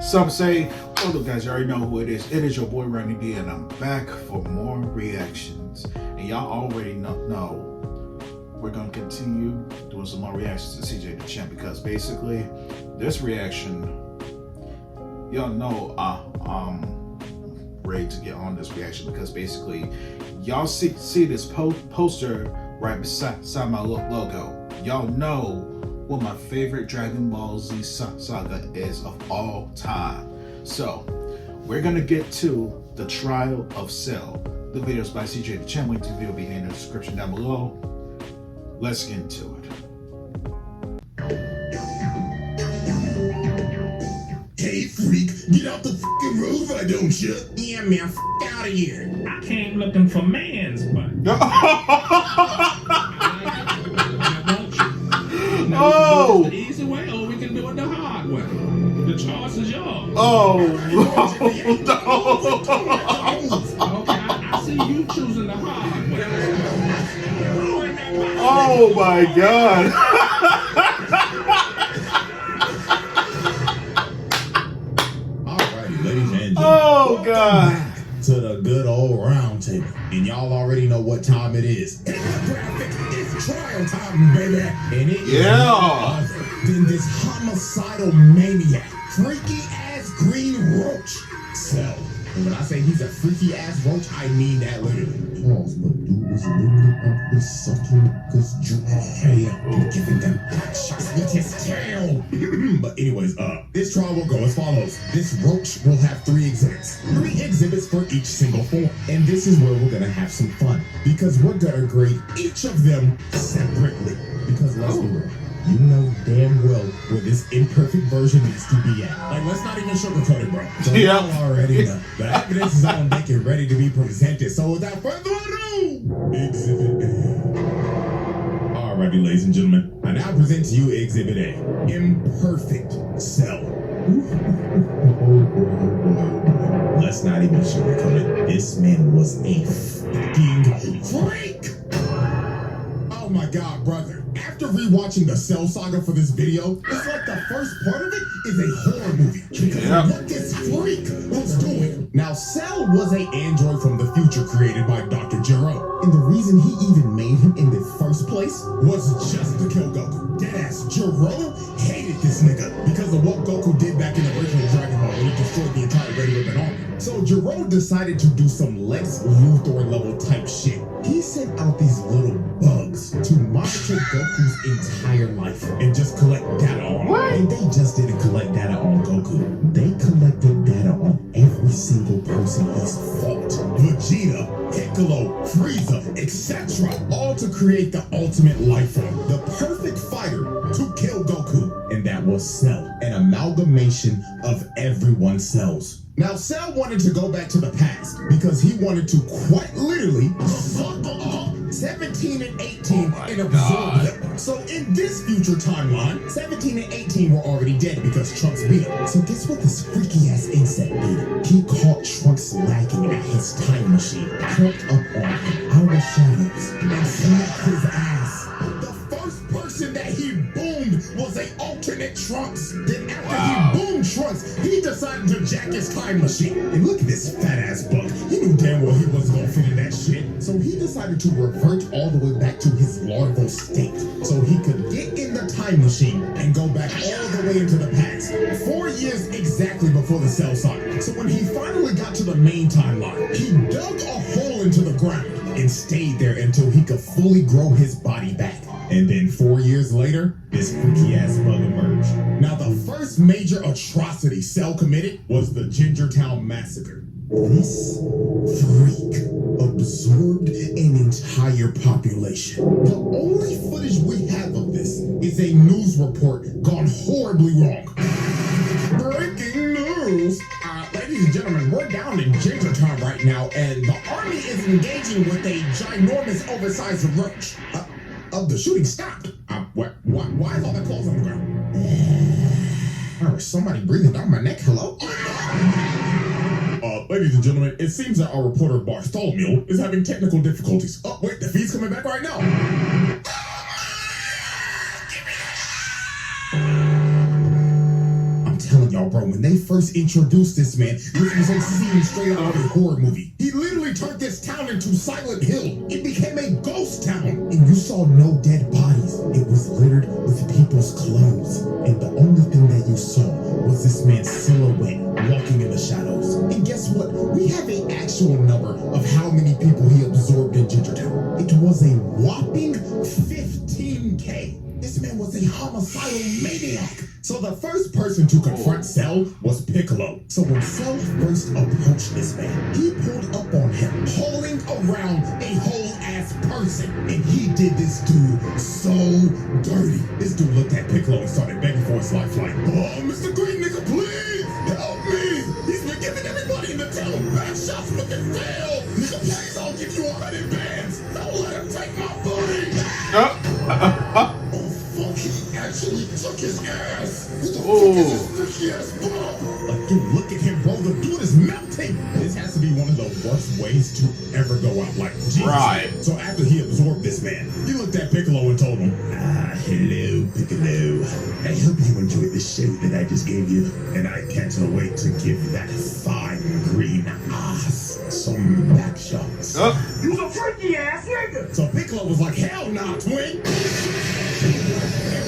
Some say, well, look, guys, you already know who it is. It is your boy, Randy D, and I'm back for more reactions. And y'all already know we're going to continue doing some more reactions to CJ the Champ, because basically, this reaction, y'all know I'm ready to get on this reaction, because basically, y'all see this poster right beside my logo. Y'all know what my favorite Dragon Ball Z saga is of all time. So, we're gonna get to the Trial of Cell. The video is by CJ the Champ. Link to the video will be in the description down below. Let's get into it. Hey freak, get out the fucking road, why don't you? Yeah, man, out of here. I came looking for man's butt. Oh! The easy way, or we can do it the hard way. The choice is yours. Oh! Okay, I see you choosing the hard way. Oh my God! Alrighty, ladies and gentlemen. Oh God! To the good old round table. And y'all already know what time it is. It's the graphic, it's trial time, baby. And it is none other than this homicidal maniac, freaky ass green roach. Cell. And when I say he's a freaky ass roach, I mean that literally. Pause, but dude was literally out there sucking this dry and giving them hot shots with his tail. But anyways, this trial will go as follows. This roach will have 3 exhibits. 3 exhibits for each single form. And this is where we're gonna have some fun, because we're gonna grade each of them separately. Because let's be real, you know damn well where this imperfect version needs to be at. Like, let's not even sugarcoat it, bro. So y'all already know. The evidence is on deck and ready to be presented. So without further ado, Exhibit A. Alrighty, ladies and gentlemen, I now present to you Exhibit A. Imperfect Cell. Let's not even sugarcoat it. This man was a fucking freak. Oh my God, brother. After rewatching the Cell saga for this video, it's like the first part of it is a horror movie. Because of what this freak was doing. Now, Cell was an android from the future created by Dr. Gero. And the reason he even made him in the first place was just to kill Goku. Deadass, Gero hated this nigga because of what Goku did back in the original Dragon Ball when he destroyed the entire Red Ribbon Army. So Gero decided to do some Lex Luthor level type shit. He sent out these little bugs to monitor Goku's entire life and just collect data on him. And they just didn't collect data on Goku. They collected data on every single person he's fought. Vegeta, Piccolo, Frieza, etc. All to create the ultimate life form. The perfect fighter to kill Goku. And that was Cell, an amalgamation of everyone's cells. Now, Cell wanted to go back to the past because he wanted to quite literally fuck up 17 and 18 and absorb them. So in this future timeline, 17 and 18 were already dead because Trunks beat him. So guess what this freaky ass insect did? He caught Trunks lagging at his time machine, crept up on him out of the shadows, and slapped his ass. The first person that he boomed was an alternate Trunks. Then after he boomed Trunks, he decided to jack his time machine. And look at this fat ass bug. He knew damn well he wasn't gonna fit in that shit. So he decided to revert all the way back to his larval state so he could get in the time machine and go back all the way into the past. 4 years exactly before the Cell saga. So when he finally got to the main timeline, he dug a hole into the ground and stayed there until he could fully grow his body back. And then 4 years later, this freaky ass bug emerged. Now, the first major atrocity Cell committed was the Gingertown Massacre. This freak absorbed an entire population. The only footage we have of this is a news report gone horribly wrong. Breaking news! Ladies and gentlemen, we're down in Gingertown right now, and the army is engaging with a ginormous, oversized roach. The shooting stopped. Why is all that clothes on the ground? Is somebody breathing down my neck? Hello? Ladies and gentlemen, it seems that our reporter Bartholomew is having technical difficulties. Oh, wait, the feed's coming back right now. I'm telling telling y'all, bro, when they first introduced this man, this was a scene straight out of a horror movie. He literally turned this town into Silent Hill. It became a ghost town. And you saw no dead bodies. It was littered with people's clothes. And the only thing that you saw was this man's silhouette walking in the shadows. And guess what? We have an actual number of how many people he absorbed in Gingertown. It was a whopping 15K. This man was a homicidal maniac. So the first person to confront Cell was Piccolo. So when Cell first approached this man, he pulled up on him, hauling around a whole ass person. And he did this dude so dirty. This dude looked at Piccolo and started begging for his life like, "Oh, Mr. Green Nigga, please help me. He's been giving everybody in the town back shots looking fail. Nigga, please, I'll give you 100 bands. Don't let him take my booty." Oh, fuck, he actually took his ass. What the fuck is this freaky ass bum? Like, dude, look at him, bro. The dude is melting. This has to be one of the worst ways to ever go out. Like, Jesus. Right. So after he absorbed this man, he looked at Piccolo and told him, "Hello, Piccolo. I hope you enjoyed the show that I just gave you. And I can't wait to give that fine green ass some back shots." You's a freaky ass nigga. So Piccolo was like, "Hell nah, twin." And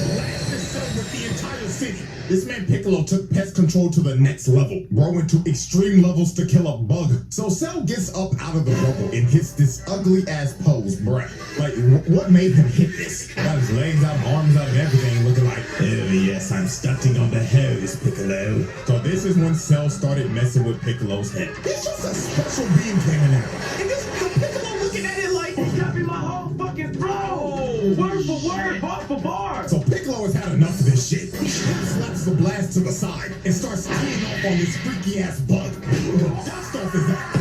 blasted Cell with the entire city. This man Piccolo took pest control to the next level, growing to extreme levels to kill a bug. So Cell gets up out of the rubble and hits this ugly ass pose, bruh. Like, what made him hit this? Got his legs out, arms out, and everything, looking like, "Oh yes, I'm stunting on the hose, Piccolo." So this is when Cell started messing with Piccolo's head. It's just a special beam coming out. And this Piccolo looking at it like, You copied my whole fucking flow. Word for word, bar for bar. so Piccolo has had enough of this shit. He slaps the blast to the side and starts teeing off on this freaky ass bug. What dust off is that?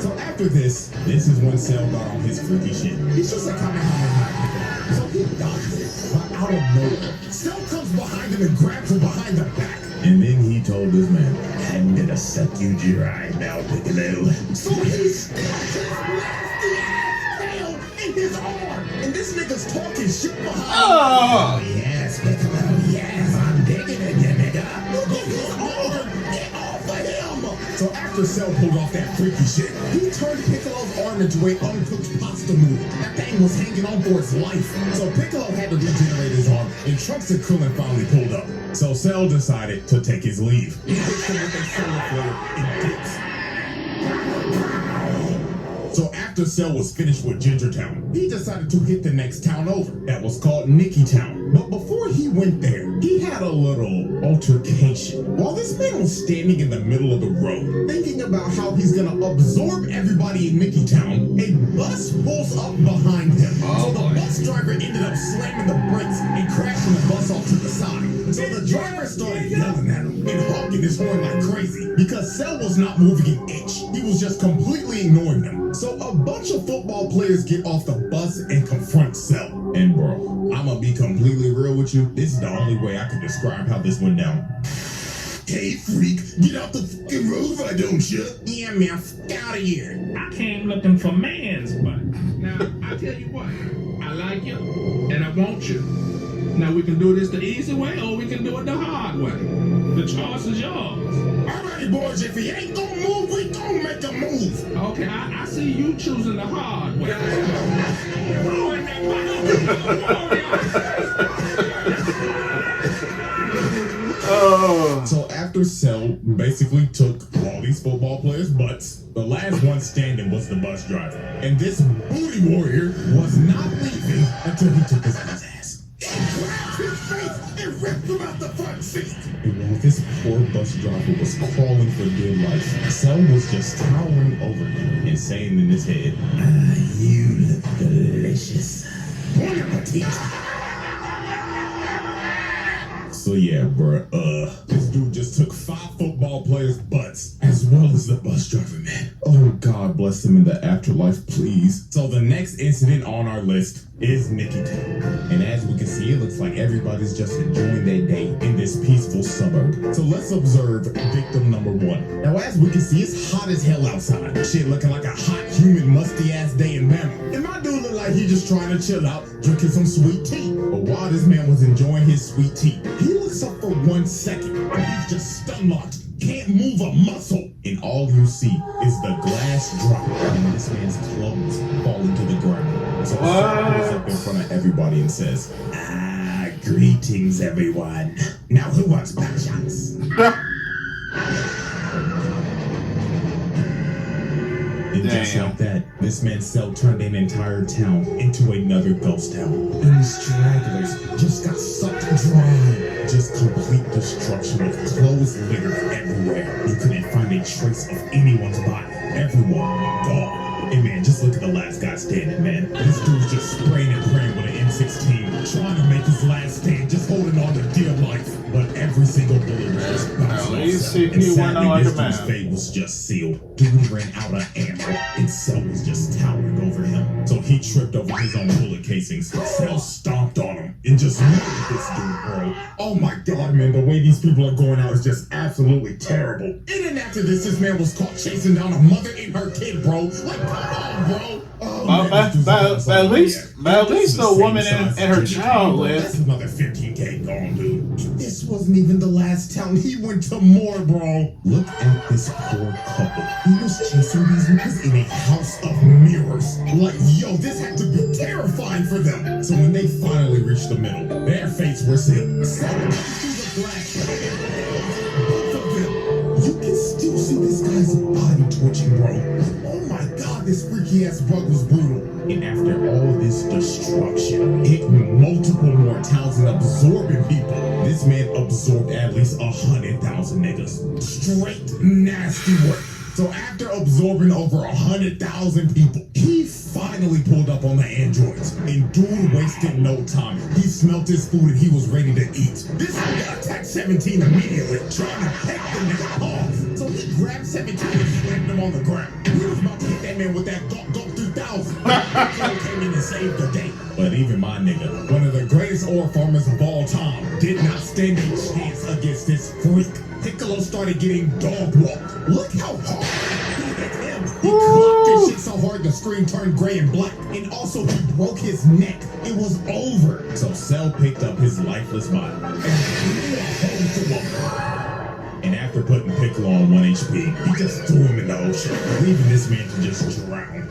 So after this is when Cell got on his freaky shit. He's just a Kamehameha. So he dodges it, but out of nowhere, Cell comes behind him and grabs him behind the back. And then he told this man, "I'm gonna suck you dry now, Piccolo." So he stuck his nasty ass tail in his arm. And this nigga's talking shit behind him. Oh. Yes, Piccolo, yes, I'm digging it, you nigga. Look at his arm. Get off of him. So after Cell pulled off that freaky shit, he turned Piccolo's arm into a uncooked pasta noodle. That thing was hanging on for its life. So Piccolo had to regenerate his arm, and Trunks and Krillin finally pulled up. So Cell decided to take his leave. He hits him with a solar flare and dips. So after Cell was finished with Gingertown, he decided to hit the next town over. That was called Nicky Town. But before he went there, he had a little altercation. While this man was standing in the middle of the road, thinking about how he's gonna absorb everybody in Nicky Town, a bus pulls up behind him. So the bus driver ended up slamming the brakes and crashing the bus off to the side. So the driver started yelling at him and honking his horn like crazy because Cell was not moving an inch. He was just completely ignoring him. So a bunch of football players get off the bus and confront Cell. And bro, I'ma be completely real with you. This is the only way I can describe how this went down. "Hey freak, get off the fucking road, why don't you?" "Yeah man, out of here." I came looking for man's butt. Now, I tell you what, I like you, and I want you. Now, we can do this the easy way, or we can do it the hard way. The choice is yours. Alrighty boys, if he ain't gonna move, we gonna make a move. Okay, I see you choosing the hard way. So after Cell basically took all these football players' butts, the last one standing was the bus driver. And this booty warrior was not leaving until he took his ass. He grabbed his face and ripped him out the front seat. And while this poor bus driver was crawling for dear life, Cell was just towering over him and saying in his head, "You look delicious. Bon appetit." So yeah, bruh, this dude just took 5 football players' butts, as well as the bus driver, man. Oh, God bless him in the afterlife, please. So the next incident on our list is Nicky Town. And as we can see, it looks like everybody's just enjoying their day in this peaceful suburb. So let's observe victim number 1. Now, as we can see, it's hot as hell outside. Shit looking like a hot, humid, musty-ass day in Bama. And my dude looked like he just trying to chill out, drinking some sweet tea. But while this man was enjoying his sweet tea, he was looks up for 1 second, and he's just stun locked, can't move a muscle. And all you see is the glass drop, and this man's clothes fall into the ground. So Cell goes up in front of everybody and says, greetings, everyone. Now who wants back shots? And just like that, this man's Cell turned an entire town into another ghost town. And the stragglers just got sucked dry. Just complete destruction with clothes littered everywhere. You couldn't find a trace of anyone's body. Everyone gone. Hey man, just look at the last guy standing, man. This dude's just spraying and praying with an M16, trying to make his last stand, just holding on to dear life. But every single bullet was just bouncing off Cell. And sadly, this dude's fate was just sealed. Dude ran out of ammo, and Cell was just towering over him. So he tripped over his own bullet casings. Cell stomped on him, and just look at this dude, bro. Oh my god, man, the way these people are going out is just absolutely terrible. And then after this man was caught chasing down a mother and her kid, bro. Like, come on, bro. Oh, at least the woman and her child lived. That's another 15K gone, dude. This wasn't even the last town. He went to more, bro. Look at this poor couple. He was chasing these niggas in a house of mirrors. Like, yo, this had to be terrifying for them. So when they finally reached the middle, their fates were sealed. Through the glass, both of them. You can still see this guy's body twitching, bro. Oh my god, this freaky ass bug was brutal. And after all this destruction, hitting multiple more towns and absorbing people, this man absorbed at least 100,000 niggas. Straight nasty work. So after absorbing over 100,000 people, he finally pulled up on the androids. And dude wasted no time. He smelt his food and he was ready to eat. This nigga attacked 17 immediately, trying to pick the nigga off. So he grabbed 17 and slammed him on the ground. He was about to hit that man with that Gok 3000. He came in and saved the day. But even my nigga, one of the greatest ore farmers of all time, did not stand a chance against this freak. Piccolo started getting dog walked. Look how hard he hit him. He clocked his shit so hard the screen turned gray and black. And also he broke his neck. It was over. So Cell picked up his lifeless body and threw a hole to him. And after putting Piccolo on 1 HP, he just threw him in the ocean, leaving this man to just drown.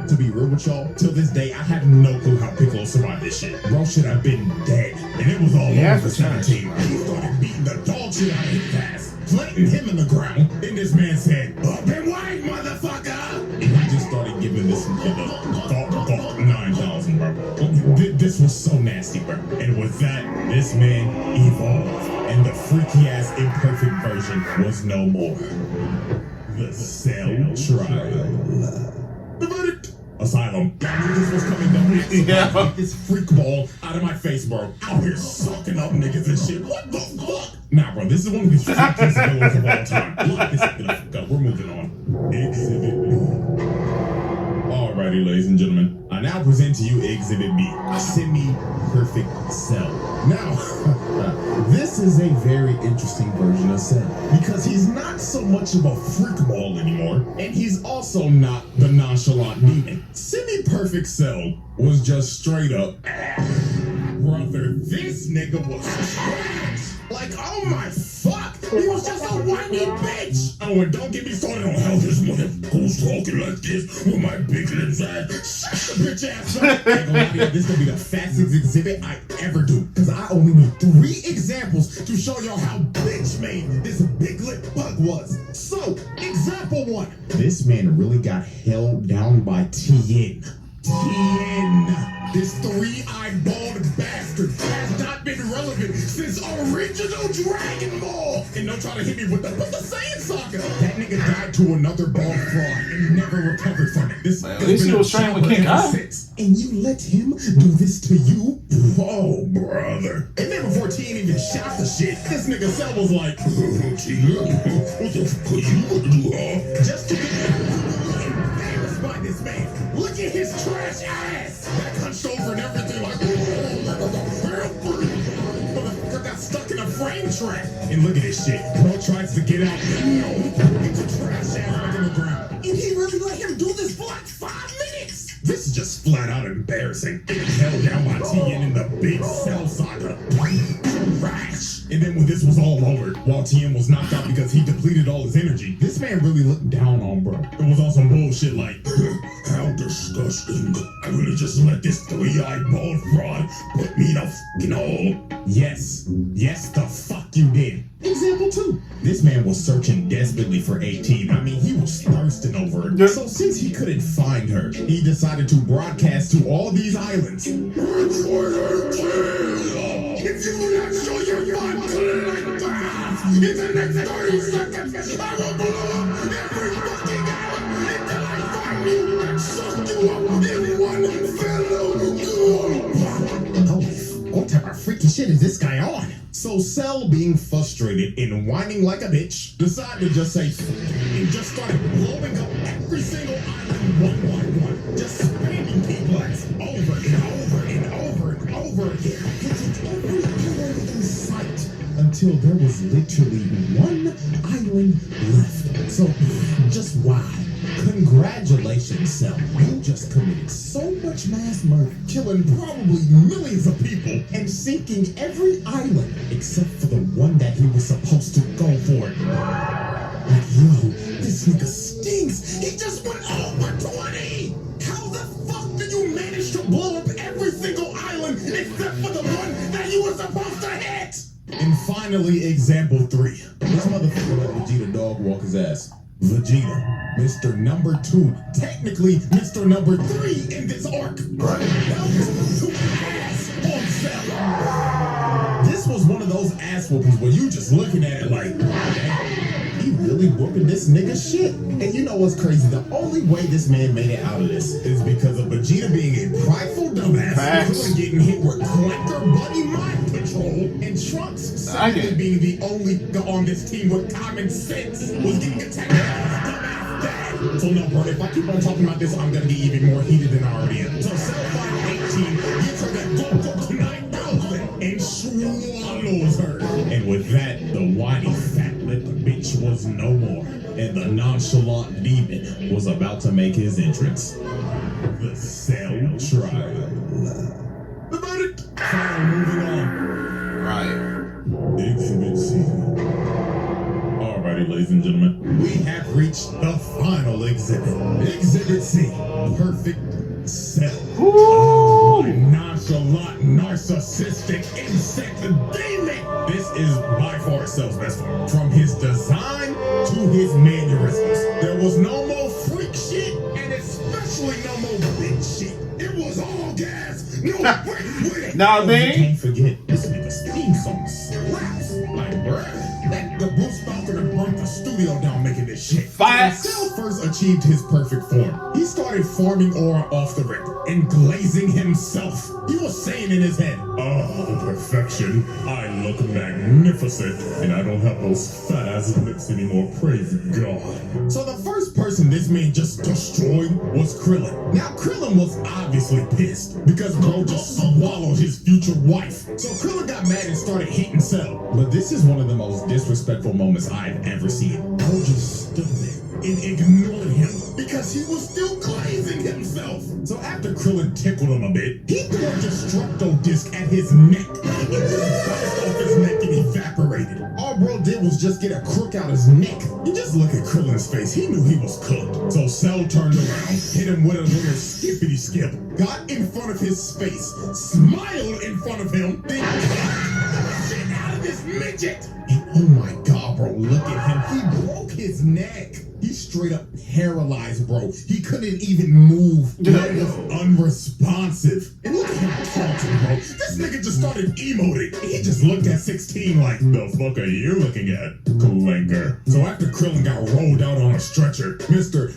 To be real with y'all, till this day, I have no clue how Piccolo survived this shit. Bro should have been dead, and it was all over for 17. He started beating the dog shit out of his ass, planting him in the ground, and this man said, "Up and wide, motherfucker!" And he just started giving this nigga Gok 9000, bro. This was so nasty, bro. And with that, this man evolved, and the freaky ass imperfect version was no more. The Cell Trial. The verdict. Asylum. I knew this was coming down. Yeah. This freak ball out of my face, bro. Out here sucking up niggas and shit. What the fuck? Nah, bro, this is one of the freakiest villains of all time. Look, this is gonna fuck up. We're moving on. Exhibit B. Alrighty, ladies and gentlemen. I now present to you Exhibit B. Semi-perfect Cell. Now, this is a very interesting version of Cell because he's not so much of a freak ball anymore, and he's also not the nonchalant demon. Semi-perfect Cell was just straight up, brother, this nigga was trash. Like, oh my fuck, he was just a whiny bitch. Oh, and don't get me started on how this motherfucker's talking like this with my big lips ass. Shut the bitch ass up. Ain't gonna lie to you, this gonna be the fastest exhibit I ever do, because I only need 3 examples to show y'all how bitch made this big lip bug was. So, example 1. This man really got held down by Tien. This 3-eyed bald bastard has not been relevant since original Dragon Ball. And don't try to hit me with the Saiyan Saga. That nigga died to another bald fraud and never recovered from it. This at least he was training with King Kai. And you let him do this to you? Oh, brother. And then before Tien even shot the shit, this nigga Cell was like, Tien, what the fuck are you gonna do, huh? Just to get embarrassed by this man. Look at his trash ass. That hunched over and everything like, motherfucker got stuck in a frame trap. And look at this shit. Bro tries to get out. It's a trash ass back in the ground. And he really let him do this for like 5 minutes. This is just flat out embarrassing. Getting held down by Tien in the big Cell Saga. Trash. And then when this was all over, while Tien was knocked out because he depleted all his energy, this man really looked down on bro. It was on some bullshit like, how disgusting. I really just let this three-eyed bald fraud put me in a fucking hole. Yes, the fuck you did. Example 2. This man was searching desperately for 18. I mean, he was thirsting over her. So since he couldn't find her, he decided to broadcast to all these islands. Look for her tail. If you do not show your butt clean bath in the next 30 seconds, I will blow up every fucking island until I find you and suck you up in one fellow go. What type of freaky shit is this guy on? So Cell, being frustrated and whining like a bitch, decided to just say and just started blowing up every single island one by one, just spamming people over and over and over and over again, hitting every island in sight until there was literally one island left. So just wow. Congratulations, Cell. You just committed so much mass murder, killing probably millions of people and sinking every island except for the one that he was supposed to go for. Like, yo, this nigga stinks. He just went over 20. How the fuck did you manage to blow up every single island except for the one that you were supposed to hit? And finally, example 3. This motherfucker let Vegeta dog walk his ass. Vegeta, Mr. Number 2, technically Mr. Number 3 in this arc. Right. Ass on Cell. This was one of those ass whoopings where you just looking at it like, damn, he really whooping this nigga shit. And you know what's crazy? The only way this man made it out of this is because of Vegeta being a prideful dumbass, getting hit with Clanker Buddy Mind Control, and Trunks sadly being the only on this team with common sense was getting attacked by his dumbass dad. So no, bro, if I keep on talking about this, I'm gonna get even more heated than I already am. So Cell Fight 18 gets her that Goku 9000 and swallows her. And with that, the whiny fat lipped bitch was no more, and the nonchalant demon was about to make his entrance. The Cell trial. The verdict. So moving on. Right. Exhibit C. Alrighty, ladies and gentlemen, we have reached the final exhibit. Exhibit C. Perfect Cell. Oh, my nonchalant, narcissistic insect demon. This is by far Cell's best form. From his design to his mannerisms, there was no more freak shit, and especially no more bitch shit. It was all gas, no break with it. Now, You can't forget this nigga's theme song slaps. Like, bruh, the Bruce Falcon and burnt the studio down making this shit. Facts. When Cell first achieved his perfect form, he started farming aura off the rip and glazing himself. He was saying in his head, oh, perfection. I look magnificent, and I don't have those fat ass lips anymore, praise God. So the first person this man just destroyed was Krillin. Now Krillin was obviously pissed because bro just swallowed his future wife. So Krillin got mad and started hitting Cell. But this is one of the most disrespectful moments I've ever seen. Bro just stood there and ignored him because he was still glazing himself. So after Krillin tickled him a bit, he threw a Destructo disc at his neck. It just bounced off his neck and evaporated. All bro did was just get a crook out his neck. You just look at Krillin's face, he knew he was cooked. So Cell turned around, hit him with a little skippity skip, got in front of his face, smiled in front of him, then cut the shit out of this midget. And oh my God, bro, look at him. He broke his neck. He's straight up paralyzed, bro. He couldn't even move. He was unresponsive. And look at him taunting, bro. This nigga just started emoting. He just looked at 16 like, the fuck are you looking at, Clanker? So after Krillin got rolled out on a stretcher, Mr.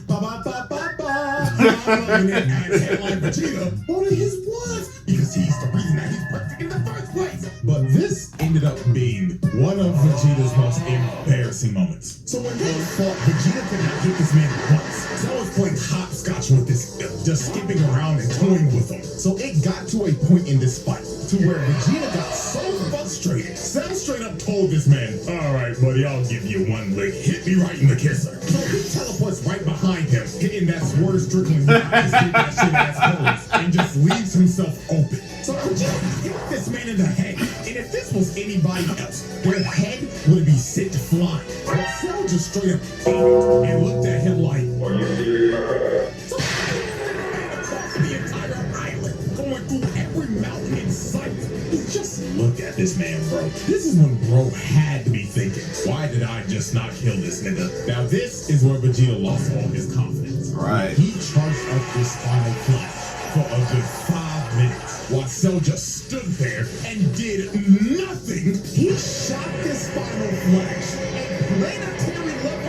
Headline Vegeta ordered his blood because he's the reason that he's perfect in the first place. But this ended up being one of Vegeta's most embarrassing moments. So when they fought, Vegeta could not hit this man once. Cell was playing hopscotch with this, just skipping around and toying with him. So it got to a point in this fight to where Vegeta got so frustrated, Cell straight up told this man, alright buddy, I'll give you one lick. Hit me right in the kisser. So he teleports right behind him, hitting that Swerve Strickland that shit ass pose, and just leaves himself open. So Vegeta hit this man in the head. And if this this was anybody else, their head would be sent flying. But Cell just straight up ate it and looked at him like, "Are you serious?" So across the entire island, going through every mountain in sight. Just look at this man, bro. This is when bro had to be thinking, why did I just not kill this nigga? Now this is where Vegeta lost all his confidence. Right. He charged up this final flash for a good 5 minutes while Cell just stood there and did nothing. He shot this final flash and planetary level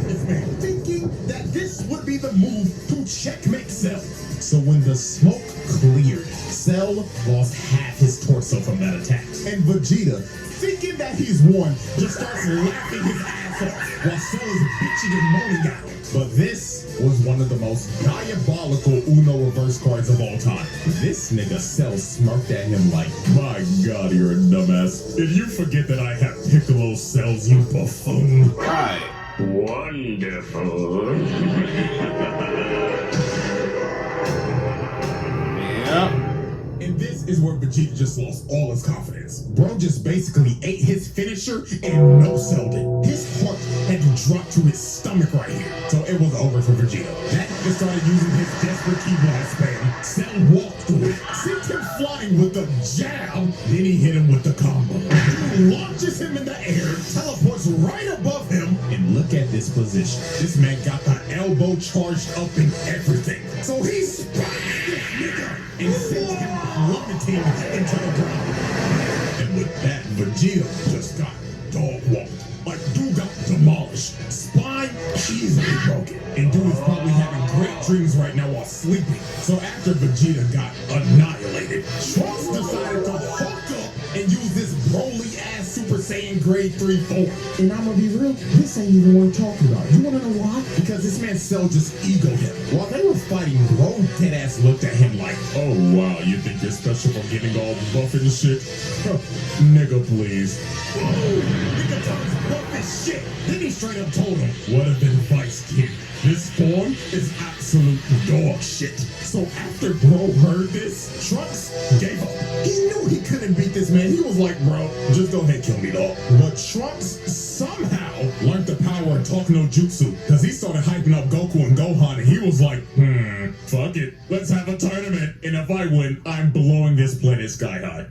this man, thinking that this would be the move to checkmate Cell. So when the smoke cleared, Cell lost half his torso from that attack. And Vegeta, thinking that he's won, just starts laughing his ass off while Cell is bitching and moaning at him. But this was one of the most diabolical Uno reverse cards of all time. This nigga Cell smirked at him like, "My God, you're a dumbass. Did you forget that I have Piccolo cells, you buffoon?" Right. Wonderful. Yep. And this is where Vegeta just lost all his confidence. Bro just basically ate his finisher and no-selled it. His heart had to drop to his stomach right here. So it was over for Vegeta. That nigga started using his desperate key blast spam. Cell walked through it, sent him flying with a jab, then he hit him with the combo. He launches him in the air, teleports right above him, and look at this position. This man got the elbow charged up and everything. So he spiked this nigga and sent him plummeting into the ground. And with that, Vegeta just got dog walked. Like, dude got demolished. Spine easily broken. And dude is probably having great dreams right now while sleeping. So after Vegeta got annihilated, Trunks decided to hook up and use this Broly-ass Super Saiyan grade 3-4. And I'm gonna be real, this ain't even what I'm talking about. You wanna know why? Because this man Cell just egoed him. While they were fighting, Bro deadass looked at him like, "Oh wow, you think you're special for getting all buff and shit? Huh, nigga, please." Nigga turns buff as shit. Then he straight up told him, "What an advice, kid. This form is absolute dog shit." So after Bro heard this, Trunks gave up. He knew he couldn't beat this man. He was like, "Bro, just go ahead, kill me, dog." But Trunks somehow learned the power of Talk No Jutsu, because he started hyping up Goku and Gohan, and he was like, fuck it. Let's have a tournament, and if I win, I'm blowing this planet sky high.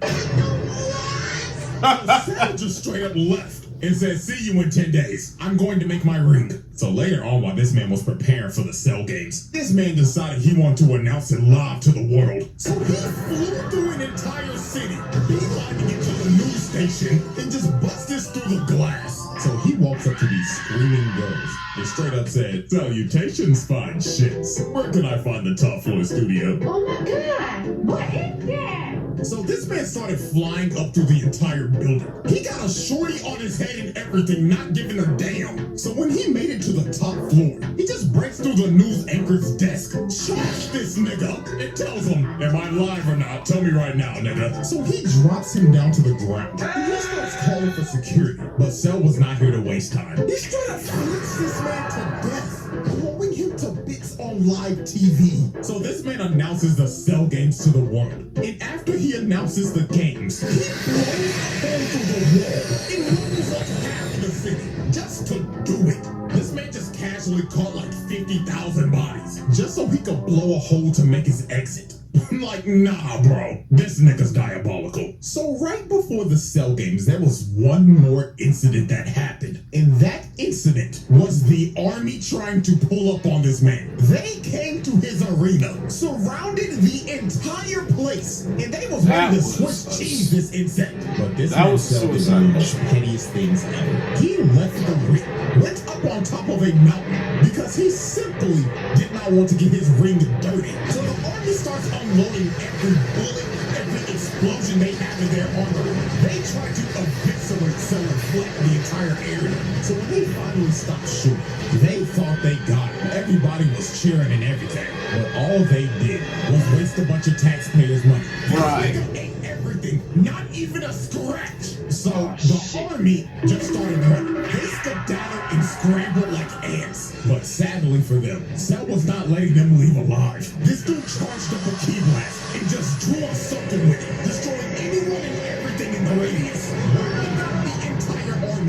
Cell just straight up left and said, "See you in 10 days. I'm going to make my ring." So later on, while this man was preparing for the Cell games, this man decided he wanted to announce it live to the world. So he flew through an entire city, beelining it to the news station, and just busted through the glass. So he walks up to these screaming girls and straight up said, "Salutations, fine shits. Where can I find the top floor studio?" Oh my God! What is that? So this man started flying up through the entire building. He got a shorty on his head and everything, not giving a damn. So when he made it to the top floor, he just breaks through the news anchor's desk, shocks this nigga, and tells him, "Am I live or not? Tell me right now, nigga." So he drops him down to the ground. He just starts calling for security, but Cell was not here to waste time. He straight up flicks this man to death, blowing him to bits on live TV. So this man announces the Cell games to the world. And after he announces the games, he blows a hole through the wall and levels up half the city just to do it. This man just casually caught like 50,000 bodies just so he could blow a hole to make his exit. Like, nah, bro. This nigga's diabolical. So right before the Cell games, there was one more incident that happened. And that incident was the army trying to pull up on this man. They came to his arena, surrounded the entire place, and they was ready to Swiss cheese this insect. But this man Cell did one of the most pettiest things ever. He left the ring, went up on top of a mountain, because he simply did not want to get his ring dirty. So the army starts unloading every bullet, every explosion they have in their armor. They try to eviscerate Cell and flatten the entire area. So when they finally stopped shooting, they thought they got him. Everybody was cheering and everything. But all they did was waste a bunch of taxpayers' money. Right. They ate everything, not even a scratch. So the army just started running. They skedaddled and scrambled like ants. But sadly for them, Cell was not letting them leave alive. This dude charged up a key blast and just drew up something with it, destroying anyone and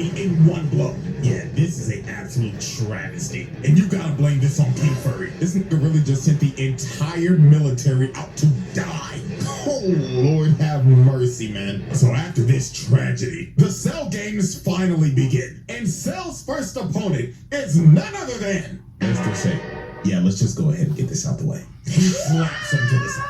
army in one blow. Yeah, this is an absolute travesty. And you gotta blame this on King Furry. This nigga really just sent the entire military out to die. Oh, Lord have mercy, man. So after this tragedy, the Cell games finally begin. And Cell's first opponent is none other than... Let's just say, yeah, let's just go ahead and get this out the way. He slaps him to the side.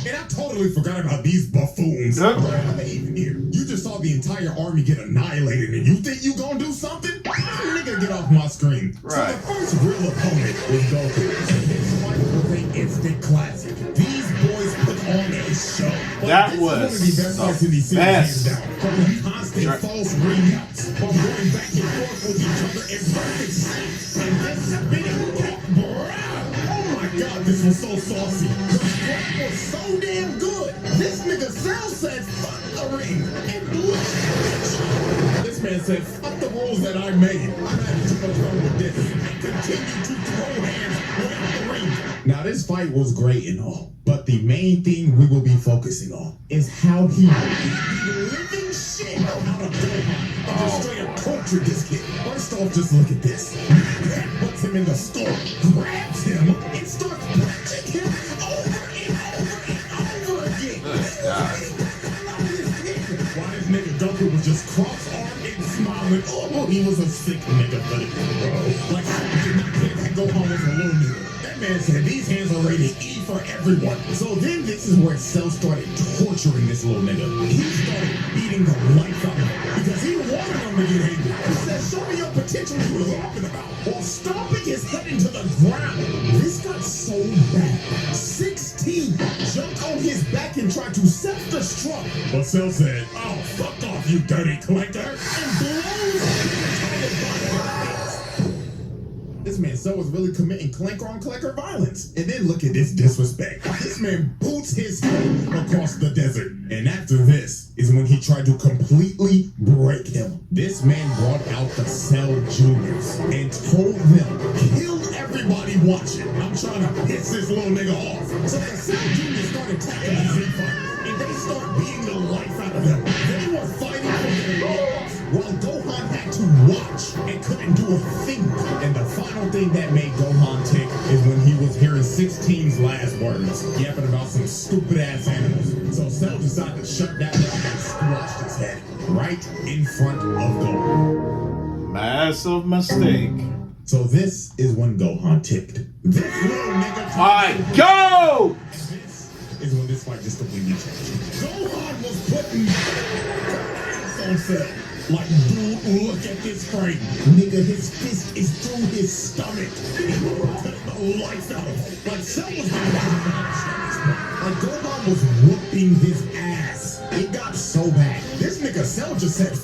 And I totally forgot about these buffoons. Why are they even here? You just saw the entire army get annihilated and you think you gonna do something? Nigga, get off my screen. Right. So the first real opponent was Goku. This fight was an instant classic. These boys put on a show. But That this was is one of the best fights in these series, hands best. down. From the constant false readouts, from going back and forth with each other in perfect sync. And this spinning kick, oh my god, this was so saucy. The squat was so damn good. This nigga Cell said, fuck the ring. And blew it. This man said, fuck the rules that I made. I'm having too much fun with this. And continue to throw hands without the ring. Now this fight was great and all, but the main thing we will be focusing on is how he beat the living shit out of Gohan and just straight up tortured this kid. First off, just look at this. Puts him in the store, grabs him, and starts punching him over and over again. Why this nigga Goku was just cross-armed and smiling. Oh, he was a sick nigga, buddy. Like, I did not care that Gohan was a little nigga. That man said these hands are rated E for everyone. So then this is where Cell started torturing this little nigga. He started beating the life out of him because he wanted him to get angry. He said, show me your potential you were talking about. While stomping his head into the ground. This got so bad. 16 jumped on his back and tried to self-destruct. But Cell said, oh, fuck off, you dirty collector, and blows his entire body. This man Cell was really committing clanker on clanker violence. And then look at this disrespect. This man boots his head across the desert. And after this is when he tried to completely break him. This man brought out the Cell Juniors and told them, kill everybody watching. I'm trying to piss this little nigga off. So the Cell Juniors started attacking the Z fighters. And they started beating the life out of them. They were fighting for their lives. While Gohan had to watch and couldn't do a thing. And the final thing that made Gohan tick is when he was hearing 16's last words, yapping about some stupid ass animals. So Cell decided to shut that down and squashed his head right in front of Gohan. Massive mistake. So this is when Gohan ticked. This little nigga. Alright, go! This is when this fight just completely changed. Gohan was putting on Cell. Like, dude, look at this frame. Nigga, his fist is through his stomach. He took the life out of him. Like, Cell was like, Gohan was whooping his ass. It got so bad. This nigga Cell just said,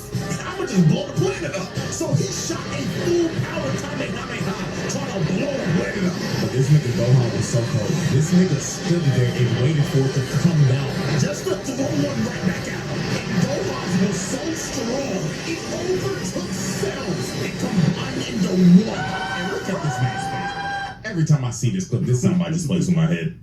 I'ma just blow the planet up. So he shot a full power Kamehameha trying to blow the planet up. But this nigga Gohan was so cold. This nigga stood there and waited for it to come down. Just to throw one right back at him. And Gohan was so strong, it overtook cells and combined into one. And look at this man's face. Every time I see this clip, this soundbite just plays in my head.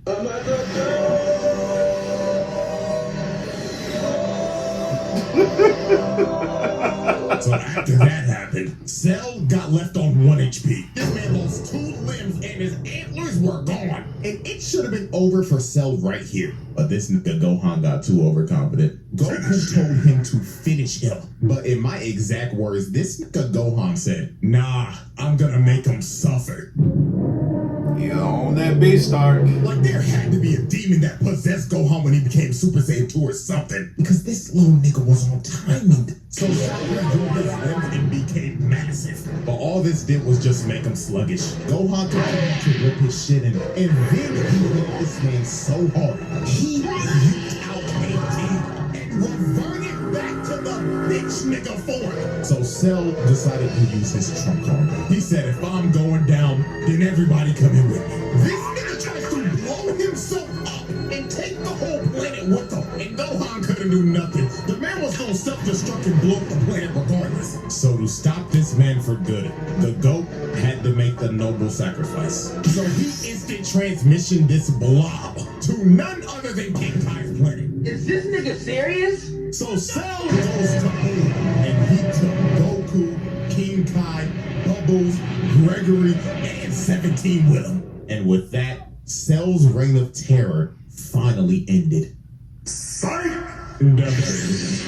So after that happened, Cell got left on 1 HP. This man lost 2 limbs and his antlers were gone. And it should have been over for Cell right here. But this nigga Gohan got too overconfident. Goku told him to finish him. But in my exact words, this nigga Gohan said, nah, I'm gonna make him suffer. You own that Beastark. Like there had to be a demon that possessed Gohan when he became Super Saiyan 2 or something. Because this little nigga was on timing. So Cell grew his limbs and became massive. But all this did was just make him sluggish. Gohan continued to rip his shit in. And then he hit this man so hard. He leaped out a team and reverted back to the bitch nigga form. So Cell decided to use his trump card. He said, if I'm going down, then everybody come in with me. This nigga tries to blow himself up and take the whole planet with him. And Gohan couldn't do nothing. The man was gonna self-destruct and blow up the planet regardless. So to stop this man for good, the GOAT had to make the noble sacrifice. So he instant transmission this blob to none other than King Kai's planet. Is this nigga serious? So Cell goes to Earth, and he took Goku, King Kai, Bubbles, Gregory, and 17 with him. And with that, Cell's reign of terror finally ended. Psych! This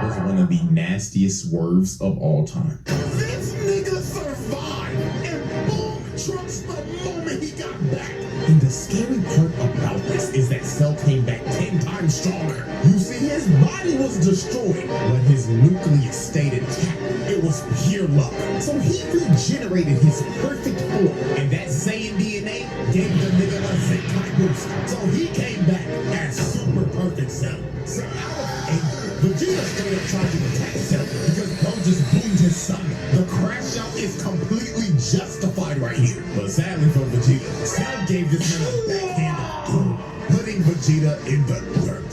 was one of the nastiest swerves of all time. This nigga survived, and boom, Trunks the moment he got back. And the scary part about this is that Cell came back 10 times stronger. You see, his body was destroyed, but his nucleus stayed intact. It was pure luck. So he regenerated his perfect form, and that Saiyan DNA gave the nigga a Zenkai boost. So he came back as super perfect Cell. So out of anger, Vegeta straight up tried to attack Cell because Bro just boomed his son. The crash out is completely justified right here. But sadly for Vegeta, Cell gave this man a backhanded doom, putting Vegeta in the dirt.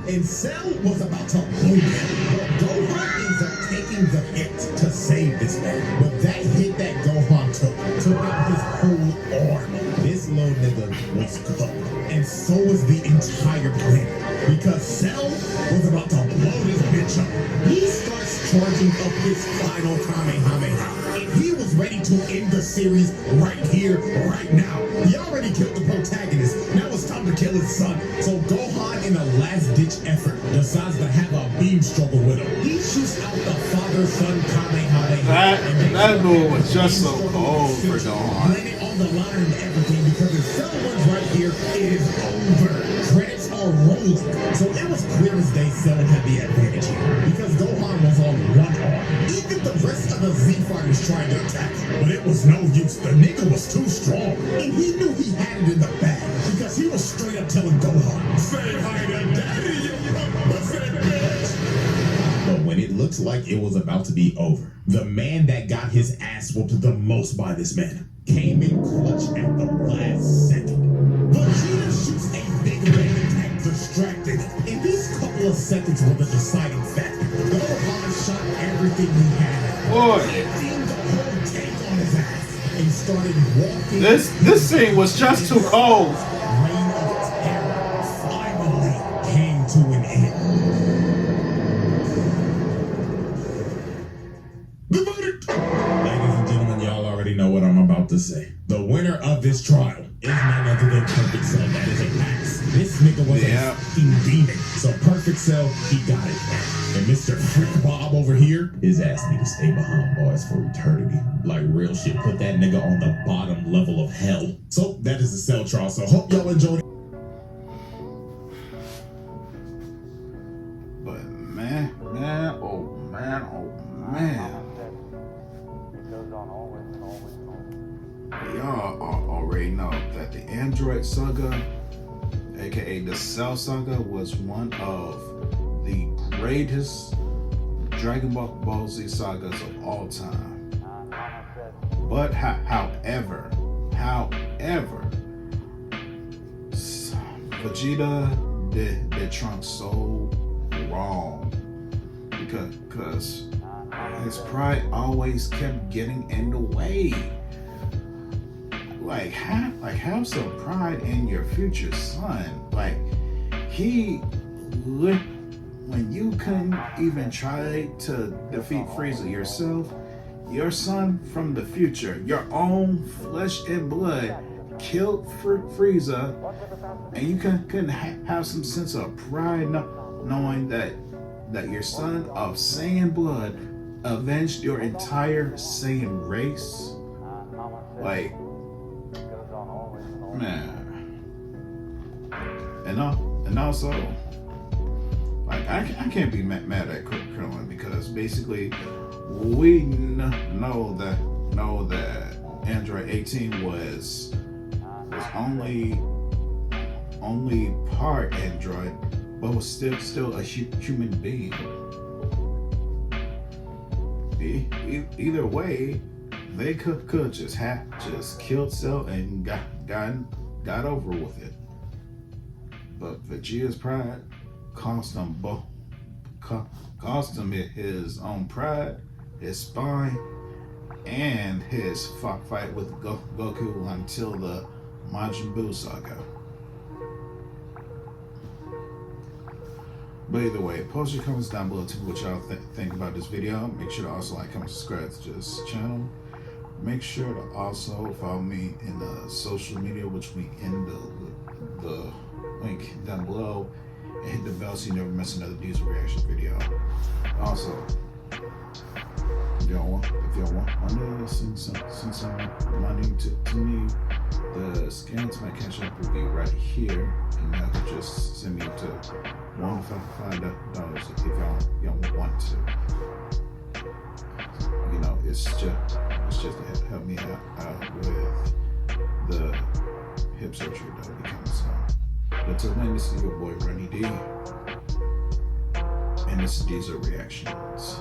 And Cell was about to blow him, but Gohan ends up taking the hit to save this man. But that hit that Gohan took out his whole arm. This little nigga was cooked, and so was the entire planet. Because Cell was about to blow this bitch up. He starts charging up his final Kamehameha, and he was ready to end the series right here, right now. He already killed the protagonist. Now it's time to kill his son. So Gohan, in a last-ditch effort, decides to have a beam struggle with him. He shoots out the father-son Kamehameha. That move was just so cold for Gohan. Laying it on the line and everything, because if Cell wins right here, it is over. Credits are rolling. So it was clear as day Cell had the advantage here, because Gohan was on one arm. Even the rest of the Z fighters tried to attack, but it was no use. The nigga was too strong, and he knew he had it in the bag, because he was straight up telling Gohan, "Say hi to daddy, you pussy bitch." But when it looked like it was about to be over, the man that got his ass whooped the most by this man came in clutch at the last second. Vegeta shoots a big bang attack, distracting him. And these couple of seconds were the deciding factor. Gohan shot everything he had, Boy, emptying the whole tank on his ass, and started walking. this scene was just too cold. Reign of Terror finally came to an end. The verdict! Ladies and gentlemen, y'all already know what I'm about to say. The winner of this trial is none other than Perfect Cell. That is a pass. This nigga was a fucking demon. So Perfect Cell, he got it. And Mr. Freak Bob over here, his ass need to stay behind bars for eternity. Like real shit, put that nigga on the bottom level of hell. So that is the Cell trial. So hope y'all enjoyed it. But man, oh man. Y'all already know that the Android Saga, aka the Cell Saga, was one of the greatest Dragon Ball Z sagas of all time. But however, Vegeta did Trunks so wrong because his pride always kept getting in the way. Have some pride in your future son. Like, when you couldn't even try to defeat Frieza yourself, your son from the future, your own flesh and blood, killed Frieza, and you couldn't have some sense of pride knowing that your son of Saiyan blood avenged your entire Saiyan race. Like, man. And also, like, I can't be mad at Krillin, because basically we know that Android 18 was only part android, but was still a human being. Either way, they could just killed Cell and got over with it. But Vegeta's pride cost him his own pride, his spine, and his fight with Goku until the Majin Buu saga. But either way, post your comments down below. Tell me what y'all think about this video. Make sure to also like, comment, subscribe to this channel. Make sure to also follow me in the social media, which will be in the link down below. And hit the bell so you never miss another Diesel reaction video. Also, if y'all want money to send some money to me, the scan to my cash app will be right here, and y'all can just send me to $155 if y'all want to. You know, it's just to help me out with the hip surgery that will be coming soon. But until then, this is your boy Ronnie D, and this is Diesel Reactions.